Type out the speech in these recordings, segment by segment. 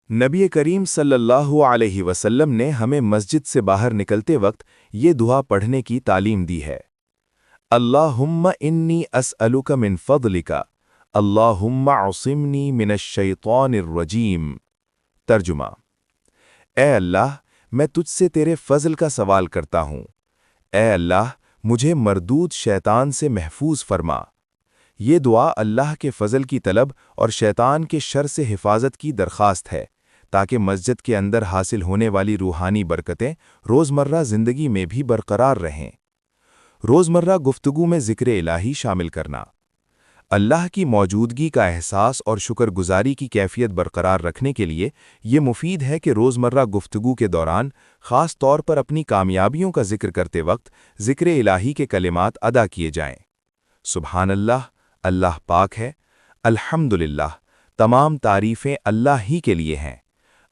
नबी करीम सल्लल्लाहु अलैहि वसल्लम ने हमें मस्जिद से बाहर निकलते वक्त ये दुआ पढ़ने की तालीम दी है। अल्लाहुम्मा इन्नी अस्अलुका मिन फ़ज़लिका, अल्लाहुम्मा असिमनी मिनश शैतानिर रजीम। तर्जुमा: ए अल्लाह, मैं तुझसे तेरे फ़ज़ल का सवाल करता हूँ। ए अल्लाह, मुझे मरदूद शैतान से महफूज फरमा। ये दुआ अल्लाह के फ़ज़ल की तलब और शैतान के शर से हिफाजत की दरख्वास्त है, ताकि मस्जिद के अंदर हासिल होने वाली रूहानी बरकतें रोज़मर्रा ज़िंदगी में भी बरकरार रहें। रोज़मर्रा गुफ्तगू में ज़िक्र इलाही शामिल करना। अल्लाह की मौजूदगी का एहसास और शुक्रगुजारी की कैफियत बरकरार रखने के लिए ये मुफीद है कि रोज़मर्रा गुफ्तगू के दौरान ख़ास तौर पर अपनी कामयाबियों का ज़िक्र करते वक्त ज़िक्र इलाही के कलिमात अदा किए जाएं। सुबहान अल्लाह, अल्लाह पाक है। अल्हम्दुलिल्लाह, तमाम तारीफ़ें अल्लाह ही के लिए हैं।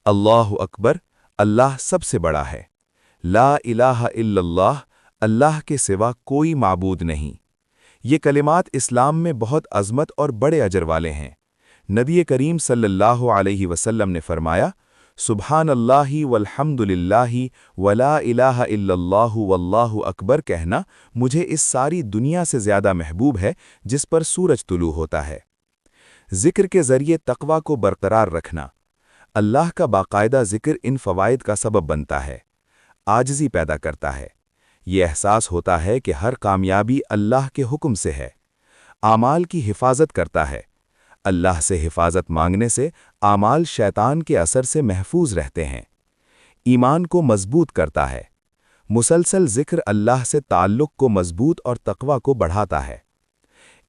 अल्लाहु अकबर, अल्लाह सबसे बड़ा है। ला इलाहा इल्लल्लाह, अल्लाह के सिवा कोई माबूद नहीं। ये कलिमात इस्लाम में बहुत अज़मत और बड़े अजर वाले हैं। नबी करीम सल्लल्लाहु अलैहि वसल्लम ने फरमाया, सुबहान अल्लाहि वल्हम्दुलिल्लाहि वला इलाहा इल्लल्लाहु वल्लाहु अकबर कहना मुझे इस सारी दुनिया से ज़्यादा महबूब है जिस पर सूरज तुलू होता है। ज़िक्र के ज़रिए तक़वा को बरकरार रखना। अल्लाह का बाकायदा ज़िक्र इन फ़वाइद का सबब बनता है। आजिज़ी पैदा करता है। ये एहसास होता है कि हर कामयाबी अल्लाह के हुक्म से है। आमाल की हिफाजत करता है। अल्लाह से हिफाजत मांगने से आमाल शैतान के असर से महफूज रहते हैं। ईमान को मजबूत करता है। मुसलसल ज़िक्र अल्लाह से ताल्लुक़ को मजबूत और तक़वा को बढ़ाता है।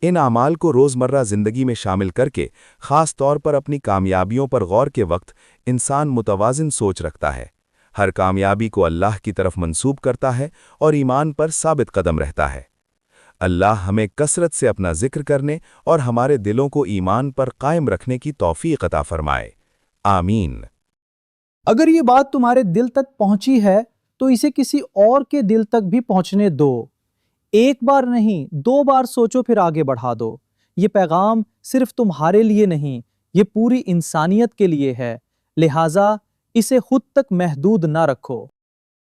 इन आमाल को रोज़मर्रा ज़िंदगी में शामिल करके ख़ास तौर पर अपनी कामयाबियों पर गौर के वक्त इंसान मुतवाज़िन सोच रखता है, हर कामयाबी को अल्लाह की तरफ मंसूब करता है और ईमान पर साबित कदम रहता है। अल्लाह हमें कसरत से अपना ज़िक्र करने और हमारे दिलों को ईमान पर कायम रखने की तौफ़ीक़ अता फ़रमाए। आमीन। अगर ये बात तुम्हारे दिल तक पहुंची है तो इसे किसी और के दिल तक भी पहुंचने दो। एक बार नहीं, 2 बार सोचो फिर आगे बढ़ा दो। ये पैगाम सिर्फ तुम्हारे लिए नहीं, ये पूरी इंसानियत के लिए है। लिहाजा इसे खुद तक महदूद ना रखो।